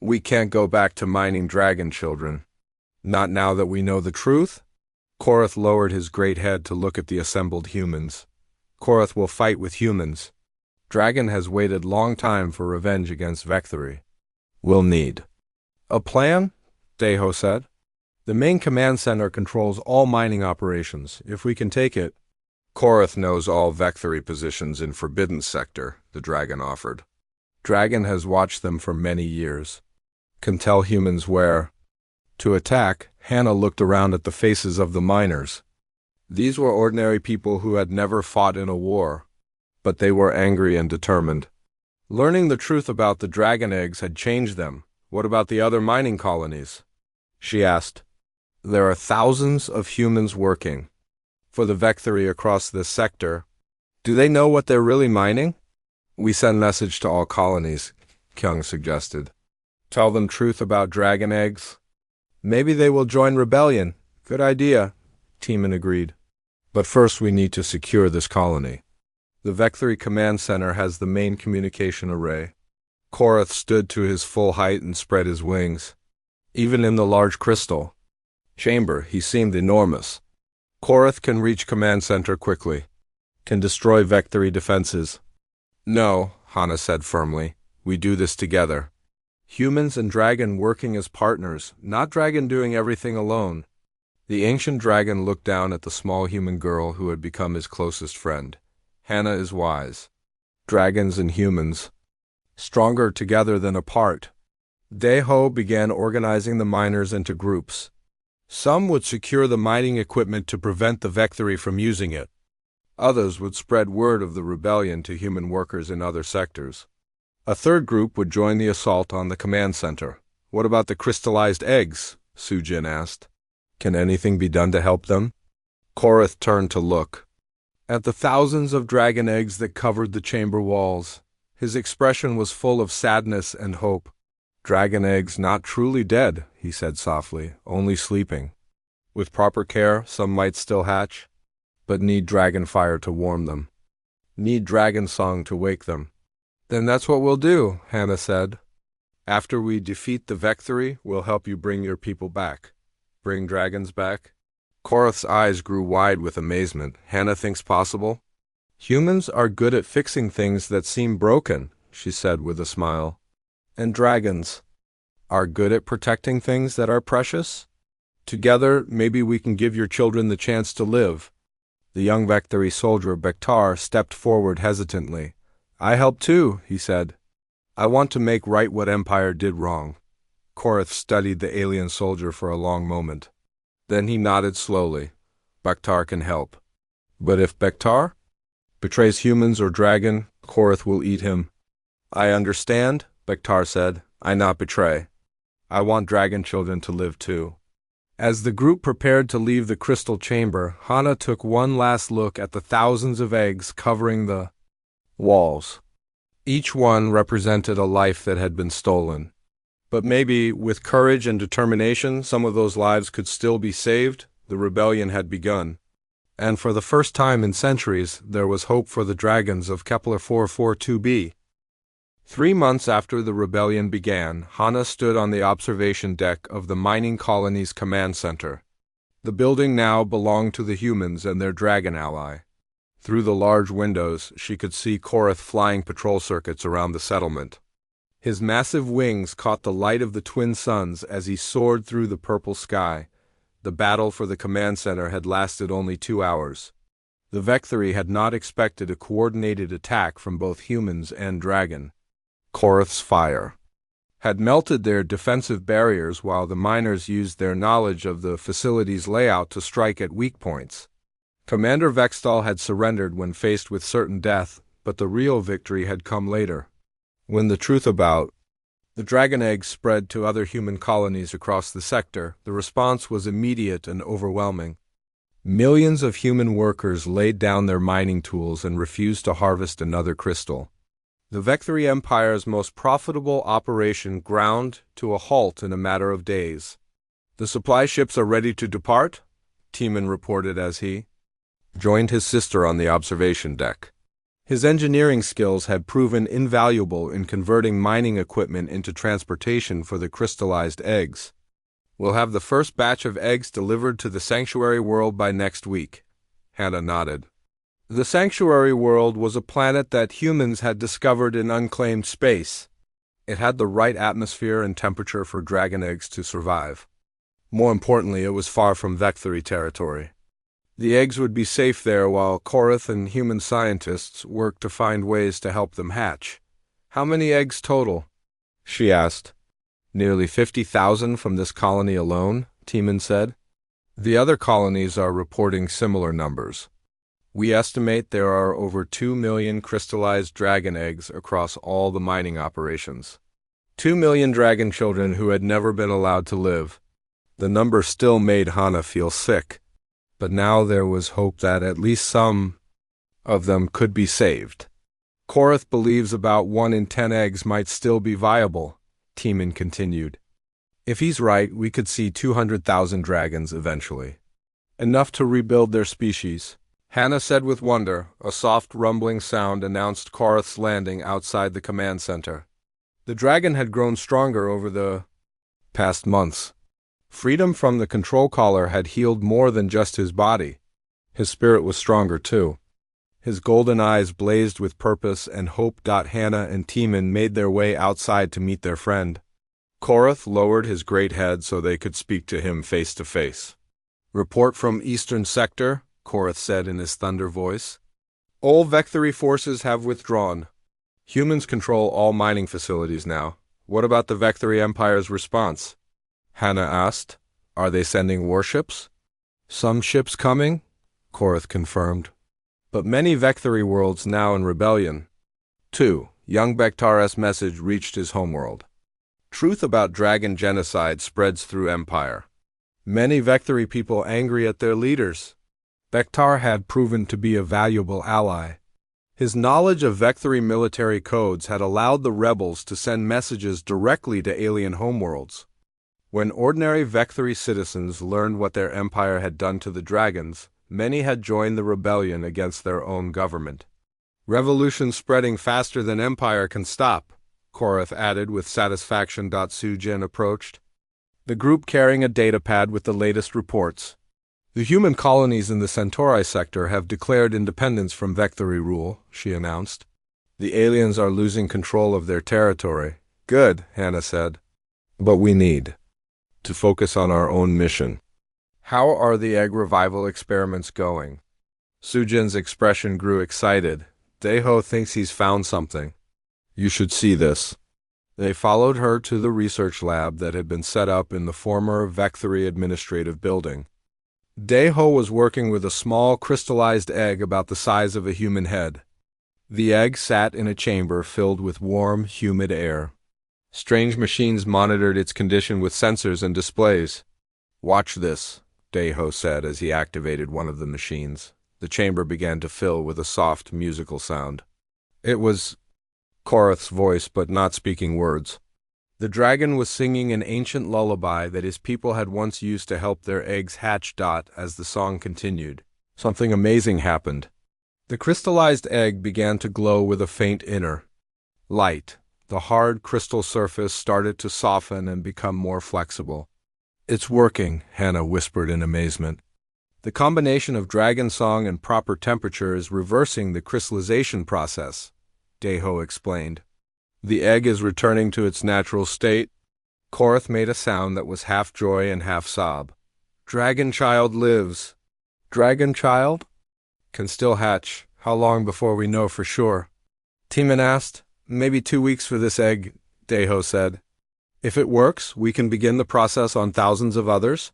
Speaker 1: We can't go back to mining dragon children. Not now that we know the truth? Korath lowered his great head to look at the assembled humans. Korath will fight with humans. Dragon has waited long time for revenge against Vecthory. We'll need a plan, Deho said. The main command center controls all mining operations. If we can take it, Korath knows all Vecthory positions in Forbidden Sector, the dragon offered. Dragon has watched them for many years. Can tell humans where to attack. Hannah looked around at the faces of the miners. These were ordinary people who had never fought in a war, but they were angry and determined. Learning the truth about the dragon eggs had changed them. What about the other mining colonies? She asked. There are thousands of humans working for the Vecthory across this sector. Do they know what they're really mining? We send message to all colonies, Kyung suggested. Tell them truth about dragon eggs. Maybe they will join rebellion. Good idea, Teeman agreed. But first we need to secure this colony. The Vecthory Command Center has the main communication array. Korath stood to his full height and spread his wings. Even in the large crystal chamber, he seemed enormous. Korath can reach Command Center quickly. Can destroy Vecthory defenses. No, Hannah said firmly. We do this together. Humans and dragon working as partners, not dragon doing everything alone. The ancient dragon looked down at the small human girl who had become his closest friend. Hannah is wise. Dragons and humans, stronger together than apart. Daeho began organizing the miners into groups. Some would secure the mining equipment to prevent the Vecthory from using it. Others would spread word of the rebellion to human workers in other sectors. A third group would join the assault on the command center. What about the crystallized eggs? Sujin asked. Can anything be done to help them? Korath turned to look at the thousands of dragon eggs that covered the chamber walls. His expression was full of sadness and hope. Dragon eggs not truly dead, he said softly, only sleeping. With proper care, some might still hatch, but need dragon fire to warm them. Need dragon song to wake them. Then that's what we'll do, Hannah said. After we defeat the Vecthory, we'll help you bring your people back. Bring dragons back? Korath's eyes grew wide with amazement. Hannah thinks possible? Humans are good at fixing things that seem broken, she said with a smile. And dragons are good at protecting things that are precious? Together, maybe we can give your children the chance to live. The young Vecthory soldier, Bektar, stepped forward hesitantly. I help too, he said. I want to make right what Empire did wrong. Korath studied the alien soldier for a long moment. Then he nodded slowly. Bektar can help. But if Bektar betrays humans or dragon, Korath will eat him. I understand, Bektar said. I not betray. I want dragon children to live too. As the group prepared to leave the crystal chamber, Hannah took one last look at the thousands of eggs covering the walls. Each one represented a life that had been stolen. But maybe, with courage and determination, some of those lives could still be saved. The rebellion had begun. And for the first time in centuries, there was hope for the dragons of Kepler 442b. 3 months after the rebellion began, Hannah stood on the observation deck of the mining colony's command center. The building now belonged to the humans and their dragon ally. Through the large windows, she could see Korath flying patrol circuits around the settlement. His massive wings caught the light of the twin suns as he soared through the purple sky. The battle for the command center had lasted only 2 hours. The Vecthory had not expected a coordinated attack from both humans and dragon. Korath's fire had melted their defensive barriers while the miners used their knowledge of the facility's layout to strike at weak points. Commander Vextal had surrendered when faced with certain death, but the real victory had come later. When the truth about the dragon eggs spread to other human colonies across the sector, the response was immediate and overwhelming. Millions of human workers laid down their mining tools and refused to harvest another crystal. The Vecthory Empire's most profitable operation ground to a halt in a matter of days. The supply ships are ready to depart, Teeman reported as he joined his sister on the observation deck. His engineering skills had proven invaluable in converting mining equipment into transportation for the crystallized eggs. We'll have the first batch of eggs delivered to the sanctuary world by next week. Hannah nodded. The sanctuary world was a planet that humans had discovered in unclaimed space. It had the right atmosphere and temperature for dragon eggs to survive. More importantly, it was far from Vecthory territory. The eggs would be safe there while Korath and human scientists worked to find ways to help them hatch. How many eggs total? She asked. Nearly 50,000 from this colony alone, Tiemann said. The other colonies are reporting similar numbers. We estimate there are over 2 million crystallized dragon eggs across all the mining operations. 2 million dragon children who had never been allowed to live. The number still made Hana feel sick, but now there was hope that at least some of them could be saved. Korath believes about 1 in 10 eggs might still be viable, Tiemann continued. If he's right, we could see 200,000 dragons eventually. Enough to rebuild their species. Hana said with wonder. A soft rumbling sound announced Korath's landing outside the command center. The dragon had grown stronger over the past months. Freedom from the control collar had healed more than just his body. His spirit was stronger too. His golden eyes blazed with purpose and hope. Hana and Tiemann made their way outside to meet their friend. Korath lowered his great head so they could speak to him face to face. Report from Eastern Sector, Korath said in his thunder voice. All Vecthory forces have withdrawn. Humans control all mining facilities now. What about the Vecthory Empire's response? Hana asked. Are they sending warships? Some ships coming, Korath confirmed. But many Vecthory worlds now in rebellion. 2. Young Bektar's message reached his homeworld. Truth about dragon genocide spreads through Empire. Many Vecthory people angry at their leaders. Bektar had proven to be a valuable ally. His knowledge of Vecthory military codes had allowed the rebels to send messages directly to alien homeworlds. When ordinary Vecthory citizens learned what their empire had done to the dragons, many had joined the rebellion against their own government. Revolution spreading faster than Empire can stop, Korath added with satisfaction. Sujin approached, the group carrying a datapad with the latest reports. The human colonies in the Centauri sector have declared independence from Vecthory rule, she announced. The aliens are losing control of their territory. Good, Hana said. But we need to focus on our own mission. How are the egg revival experiments going? Sujin's expression grew excited. Daeho thinks he's found something. You should see this. They followed her to the research lab that had been set up in the former Vecthory administrative building. Daeho was working with a small crystallized egg about the size of a human head. The egg sat in a chamber filled with warm, humid air. Strange machines monitored its condition with sensors and displays. Watch this, Daeho said as he activated one of the machines. The chamber began to fill with a soft, musical sound. It was Korath's voice, but not speaking words. The dragon was singing an ancient lullaby that his people had once used to help their eggs hatch. As the song continued, something amazing happened. The crystallized egg began to glow with a faint inner light. The hard crystal surface started to soften and become more flexible. It's working, Hana whispered in amazement. The combination of dragon song and proper temperature is reversing the crystallization process, Daeho explained. The egg is returning to its natural state. Korath made a sound that was half joy and half sob. Dragon child lives. Dragon child? Can still hatch. How long before we know for sure? Tiemann asked. Maybe 2 weeks for this egg, Daeho said. If it works, we can begin the process on thousands of others.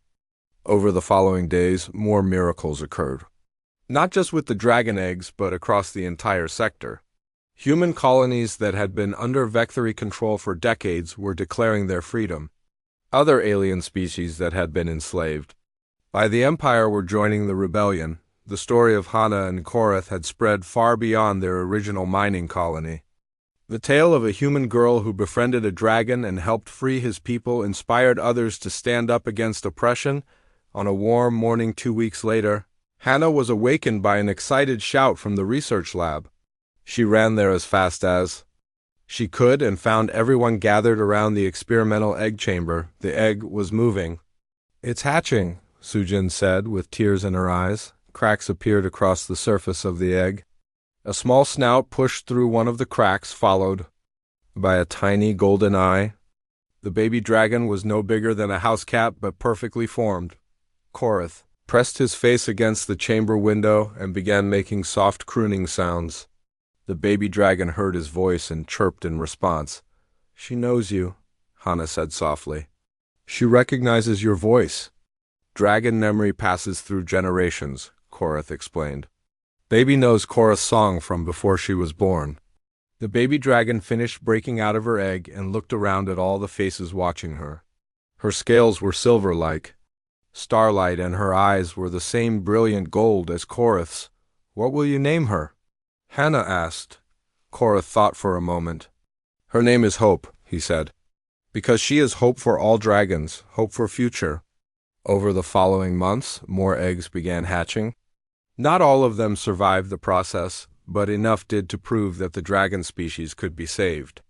Speaker 1: Over the following days, more miracles occurred. Not just with the dragon eggs, but across the entire sector. Human colonies that had been under Vecthory control for decades were declaring their freedom. Other alien species that had been enslaved by the Empire were joining the rebellion. The story of Hana and Korath had spread far beyond their original mining colony. The tale of a human girl who befriended a dragon and helped free his people inspired others to stand up against oppression. On a warm morning 2 weeks later, Hana was awakened by an excited shout from the research lab. She ran there as fast as she could and found everyone gathered around the experimental egg chamber. The egg was moving. It's hatching, Sujin said, with tears in her eyes. Cracks appeared across the surface of the egg. A small snout pushed through one of the cracks, followed by a tiny golden eye. The baby dragon was no bigger than a house cat but perfectly formed. Korath pressed his face against the chamber window and began making soft crooning sounds. The baby dragon heard his voice and chirped in response. "She knows you," Hana said softly. "She recognizes your voice." "Dragon memory passes through generations," Korath explained. "Baby knows Korath's song from before she was born." The baby dragon finished breaking out of her egg and looked around at all the faces watching her. Her scales were silver-like. Starlight and her eyes were the same brilliant gold as Korath's. "What will you name her?" Hana asked. Korath thought for a moment. "Her name is Hope," he said, "because she is hope for all dragons, hope for future." Over the following months, more eggs began hatching. Not all of them survived the process, but enough did to prove that the dragon species could be saved.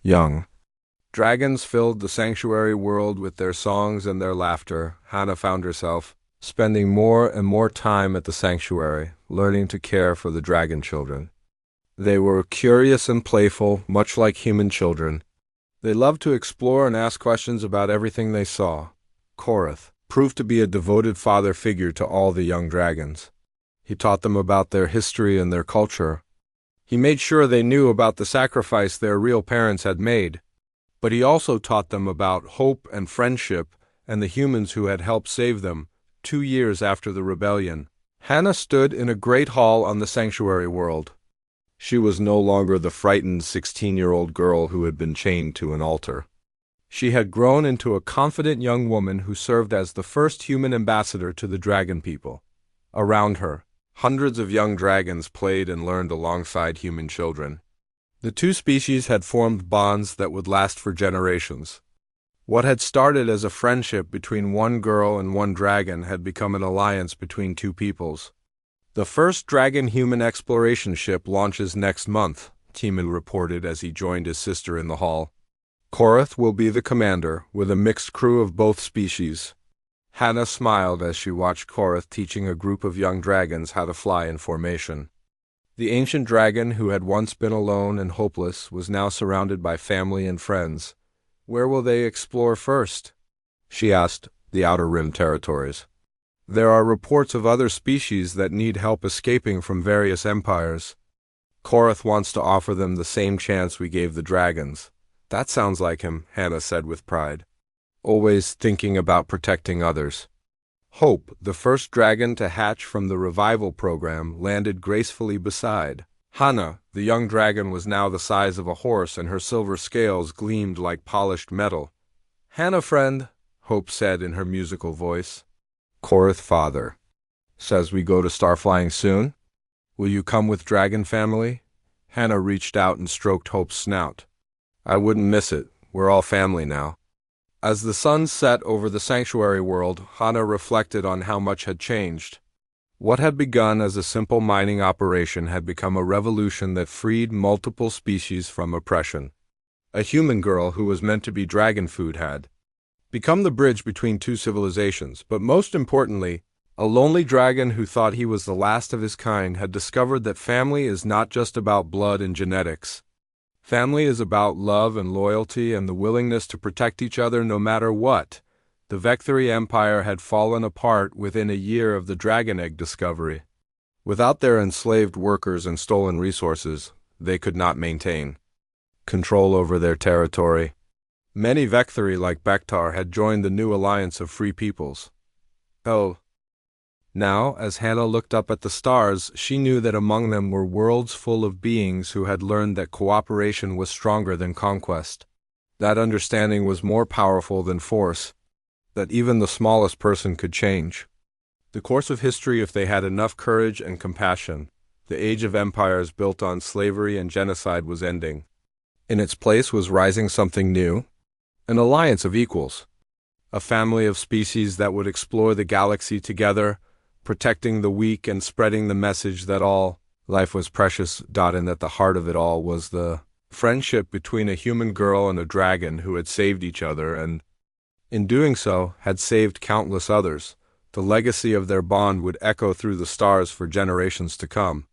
Speaker 1: Young dragons filled the sanctuary world with their songs and their laughter. Hana found herself spending more and more time at the sanctuary, learning to care for the dragon children. They were curious and playful, much like human children. They loved to explore and ask questions about everything they saw. Korath proved to be a devoted father figure to all the young dragons. He taught them about their history and their culture. He made sure they knew about the sacrifice their real parents had made. But he also taught them about hope and friendship and the humans who had helped save them 2 years after the rebellion. Hana stood in a great hall on the sanctuary world. She was no longer the frightened 16-year-old girl who had been chained to an altar. She had grown into a confident young woman who served as the first human ambassador to the dragon people. Around her, hundreds of young dragons played and learned alongside human children. The two species had formed bonds that would last for generations. What had started as a friendship between one girl and one dragon had become an alliance between two peoples. "The first dragon-human exploration ship launches next month," Timu reported as he joined his sister in the hall. "Korath will be the commander, with a mixed crew of both species." Hana smiled as she watched Korath teaching a group of young dragons how to fly in formation. The ancient dragon, who had once been alone and hopeless, was now surrounded by family and friends. "Where will they explore first?" she asked. "The Outer Rim territories. There are reports of other species that need help escaping from various empires. Korath wants to offer them the same chance we gave the dragons." "That sounds like him," Hana said with pride. "Always thinking about protecting others." Hope, the first dragon to hatch from the revival program, landed gracefully beside Hana. The young dragon was now the size of a horse, and her silver scales gleamed like polished metal. "Hana, friend," Hope said in her musical voice. "Korath, father, says we go to Starflying soon. Will you come with Dragon Family?" Hana reached out and stroked Hope's snout. "I wouldn't miss it. We're all family now." As the sun set over the sanctuary world, Hana reflected on how much had changed. What had begun as a simple mining operation had become a revolution that freed multiple species from oppression. A human girl who was meant to be dragon food had become the bridge between two civilizations, but most importantly, a lonely dragon who thought he was the last of his kind had discovered that family is not just about blood and genetics. Family is about love and loyalty and the willingness to protect each other no matter what. The Vecthory Empire had fallen apart within a year of the dragon egg discovery. Without their enslaved workers and stolen resources, they could not maintain control over their territory. Many Vecthory, like Bektar, had joined the new alliance of free peoples. Now, as Hana looked up at the stars, she knew that among them were worlds full of beings who had learned that cooperation was stronger than conquest. That understanding was more powerful than force, that even the smallest person could change the course of history if they had enough courage and compassion. The age of empires built on slavery and genocide was ending. In its place was rising something new, an alliance of equals, a family of species that would explore the galaxy together, protecting the weak and spreading the message that all life was precious. And at the heart of it all was the friendship between a human girl and a dragon who had saved each other and, in doing so, had saved countless others. The legacy of their bond would echo through the stars for generations to come.